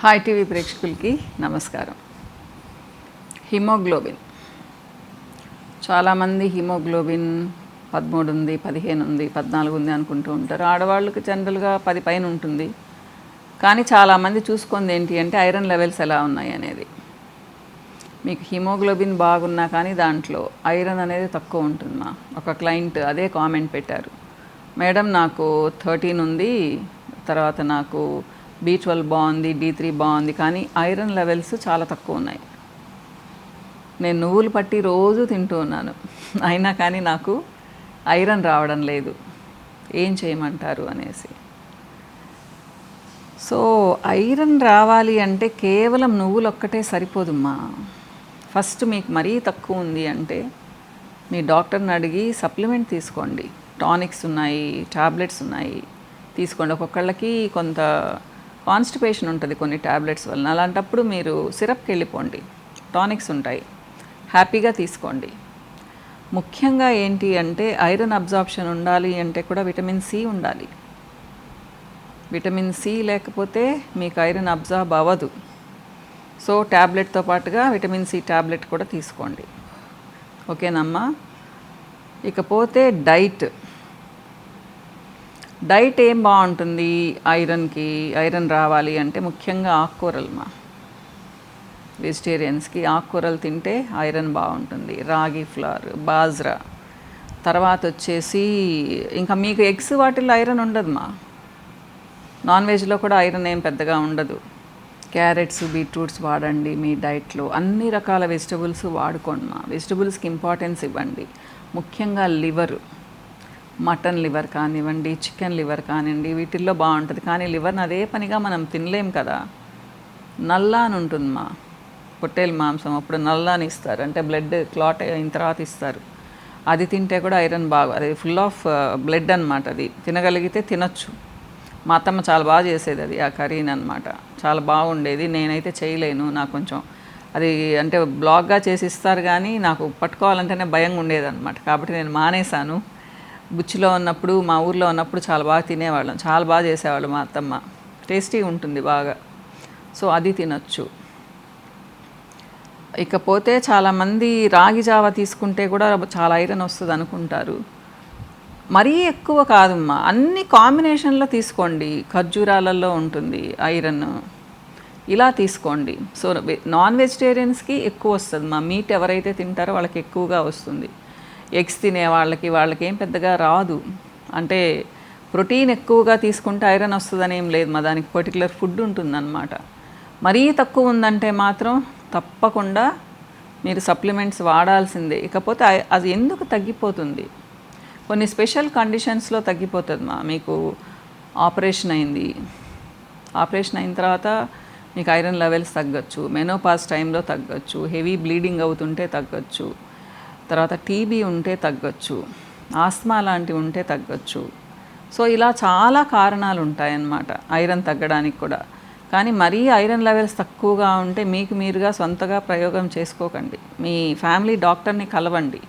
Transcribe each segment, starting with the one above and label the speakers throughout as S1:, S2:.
S1: Hi TV ప్రేక్షకులకి నమస్కారం. Haemoglobin, చాలామంది హిమోగ్లోబిన్ 13 ఉంది, 15 ఉంది, 14 ఉంది అనుకుంటూ ఉంటారు. ఆడవాళ్ళకి జనరల్గా 10 పైన ఉంటుంది. కానీ చాలామంది చూసుకుంది ఏంటి అంటే ఐరన్ లెవెల్స్ ఎలా ఉన్నాయి అనేది. మీకు హిమోగ్లోబిన్ బాగున్నా కానీ దాంట్లో ఐరన్ అనేది తక్కువ ఉంటుందా. ఒక క్లయింట్ అదే కామెంట్ పెట్టారు, మేడం నాకు 13 ఉంది, తర్వాత నాకు B12 బాగుంది, D3 బాగుంది, కానీ ఐరన్ లెవెల్స్ చాలా తక్కువ ఉన్నాయి. నేను నువ్వులు పట్టి రోజు తింటూ ఉన్నాను, అయినా కానీ నాకు ఐరన్ రావడం లేదు, ఏం చేయమంటారు అనేసి. సో ఐరన్ రావాలి అంటే కేవలం నువ్వులు ఒక్కటే సరిపోదమ్మా. ఫస్ట్ మీకు మరీ తక్కువ ఉంది అంటే మీ డాక్టర్ని అడిగి సప్లిమెంట్ తీసుకోండి. టానిక్స్ ఉన్నాయి, టాబ్లెట్స్ ఉన్నాయి, తీసుకోండి. ఒక్కొక్కళ్ళకి కొంత కాన్స్టిపేషన్ ఉంటుంది కొన్ని టాబ్లెట్స్ వలన. అలాంటప్పుడు మీరు సిరప్కి వెళ్ళిపోండి, టానిక్స్ ఉంటాయి, హ్యాపీగా తీసుకోండి. ముఖ్యంగా ఏంటి అంటే ఐరన్ అబ్జార్ప్షన్ ఉండాలి అంటే కూడా విటమిన్ సి ఉండాలి. విటమిన్ సి లేకపోతే మీకు ఐరన్ అబ్జార్బ్ అవ్వదు. సో ట్యాబ్లెట్తో పాటుగా విటమిన్ సి ట్యాబ్లెట్ కూడా తీసుకోండి, ఓకేనమ్మా. ఇకపోతే డైట్ ఏం బాగుంటుంది ఐరన్కి? ఐరన్ రావాలి అంటే ముఖ్యంగా ఆకుకూరలమ్మా. వెజిటేరియన్స్కి ఆకుకూరలు తింటే ఐరన్ బాగుంటుంది. రాగి ఫ్లవర్, బాజ్రా, తర్వాత వచ్చేసి ఇంకా మీకు ఎగ్స్ వాటిల్లో ఐరన్ ఉండదుమా. నాన్ వెజ్లో కూడా ఐరన్ ఏం పెద్దగా ఉండదు. క్యారెట్స్, బీట్రూట్స్ వాడండి మీ డైట్లో. అన్ని రకాల వెజిటబుల్స్ వాడుకోండి మా. వెజిటబుల్స్కి ఇంపార్టెన్స్ ఇవ్వండి. ముఖ్యంగా లివరు, మటన్ లివర్ కానివ్వండి, చికెన్ లివర్ కానివ్వండి, వీటిల్లో బాగుంటుంది. కానీ లివర్ని అదే పనిగా మనం తినలేం కదా. నల్లా అని ఉంటుందమ్మా, పొట్టేలు మాంసం. అప్పుడు నల్లాని ఇస్తారు, అంటే బ్లడ్ క్లాట్ అయిన తర్వాత ఇస్తారు. అది తింటే కూడా ఐరన్ అది ఫుల్ ఆఫ్ బ్లడ్ అనమాట. అది తినగలిగితే తినొచ్చు. మా అత్తమ్మ చాలా బాగా చేసేది అది, ఆ కర్రీని అనమాట. చాలా బాగుండేది. నేనైతే చేయలేను, నాకు కొంచెం అది అంటే బ్లాగ్గా చేసి ఇస్తారు కానీ నాకు పట్టుకోవాలంటేనే భయంగా ఉండేది అనమాట. కాబట్టి నేను మానేశాను. బుచ్చిలో ఉన్నప్పుడు, మా ఊర్లో ఉన్నప్పుడు చాలా బాగా తినేవాళ్ళం, చాలా బాగా చేసేవాళ్ళు మా అత్తమ్మ. టేస్టీ ఉంటుంది బాగా. సో అది తినొచ్చు. ఇకపోతే చాలామంది రాగి జావ తీసుకుంటే కూడా చాలా ఐరన్ వస్తుంది అనుకుంటారు. మరీ ఎక్కువ కాదమ్మా, అన్ని కాంబినేషన్లో తీసుకోండి. ఖర్జూరాలలో ఉంటుంది ఐరన్, ఇలా తీసుకోండి. సో నాన్ వెజిటేరియన్స్కి ఎక్కువ వస్తుంది మా. మీట్ ఎవరైతే తింటారో వాళ్ళకి ఎక్కువగా వస్తుంది. ఎగ్స్ తినే వాళ్ళకి ఏం పెద్దగా రాదు. అంటే ప్రోటీన్ ఎక్కువగా తీసుకుంటే ఐరన్ వస్తుందని ఏం లేదు మా. దానికి పర్టికులర్ ఫుడ్ ఉంటుందన్నమాట. మరీ తక్కువ ఉందంటే మాత్రం తప్పకుండా మీరు సప్లిమెంట్స్ వాడాల్సిందే. ఇకపోతే అది ఎందుకు తగ్గిపోతుంది? కొన్ని స్పెషల్ కండిషన్స్లో తగ్గిపోతుంది మా. మీకు ఆపరేషన్ అయింది, ఆపరేషన్ అయిన తర్వాత మీకు ఐరన్ లెవెల్స్ తగ్గచ్చు. మెనోపాజ్ టైంలో తగ్గచ్చు. హెవీ బ్లీడింగ్ అవుతుంటే తగ్గచ్చు. తర్వాత టీబీ ఉంటే తగ్గచ్చు. ఆస్మా లాంటివి ఉంటే తగ్గచ్చు. సో ఇలా చాలా కారణాలు ఉంటాయన్నమాట ఐరన్ తగ్గడానికి కూడా. కానీ మరీ ఐరన్ లెవెల్స్ తక్కువగా ఉంటే మీకు మీరుగా సొంతగా ప్రయోగం చేసుకోకండి. మీ ఫ్యామిలీ డాక్టర్ని కలవండి,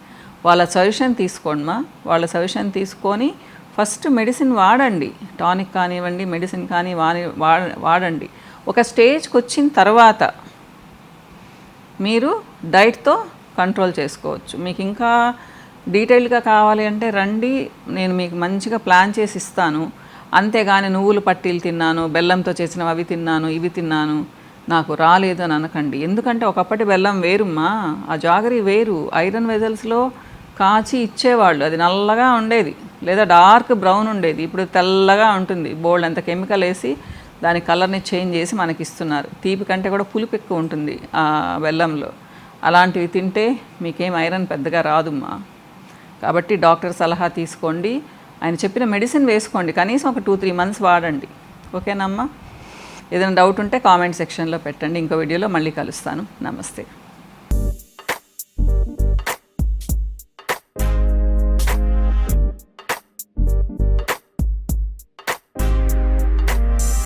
S1: వాళ్ళ సజెషన్ తీసుకోండి మా. వాళ్ళ సజెషన్ తీసుకొని ఫస్ట్ మెడిసిన్ వాడండి. టానిక్ కానివ్వండి, మెడిసిన్ కానీ వాడండి. ఒక స్టేజ్కి వచ్చిన తర్వాత మీరు డైట్తో కంట్రోల్ చేసుకోవచ్చు. మీకు ఇంకా డీటెయిల్గా కావాలి అంటే రండి, నేను మీకు మంచిగా ప్లాన్ చేసి ఇస్తాను. అంతేగాని నువ్వులు పట్టీలు తిన్నాను, బెల్లంతో చేసినవి అవి తిన్నాను, ఇవి తిన్నాను, నాకు రాలేదు అని అనకండి. ఎందుకంటే ఒకప్పటి బెల్లం వేరుమ్మా, ఆ జాగరి వేరు. ఐరన్ వెజల్స్లో కాచి ఇచ్చేవాళ్ళు, అది నల్లగా ఉండేది లేదా డార్క్ బ్రౌన్ ఉండేది. ఇప్పుడు తెల్లగా ఉంటుంది. బోల్డ్ అంత కెమికల్ వేసి దాని కలర్ని చేంజ్ చేసి మనకి ఇస్తున్నారు. తీపి కంటే కూడా పులుపు ఎక్కువ ఉంటుంది ఆ బెల్లంలో. అలాంటివి తింటే మీకేం ఐరన్ పెద్దగా రాదుమ్మా. కాబట్టి డాక్టర్ సలహా తీసుకోండి, ఆయన చెప్పిన మెడిసిన్ వేసుకోండి. కనీసం ఒక 2-3 మంత్స్ వాడండి, ఓకేనమ్మా. ఏదైనా డౌట్ ఉంటే కామెంట్ సెక్షన్లో పెట్టండి. ఇంకో వీడియోలో మళ్ళీ కలుస్తాను. నమస్తే.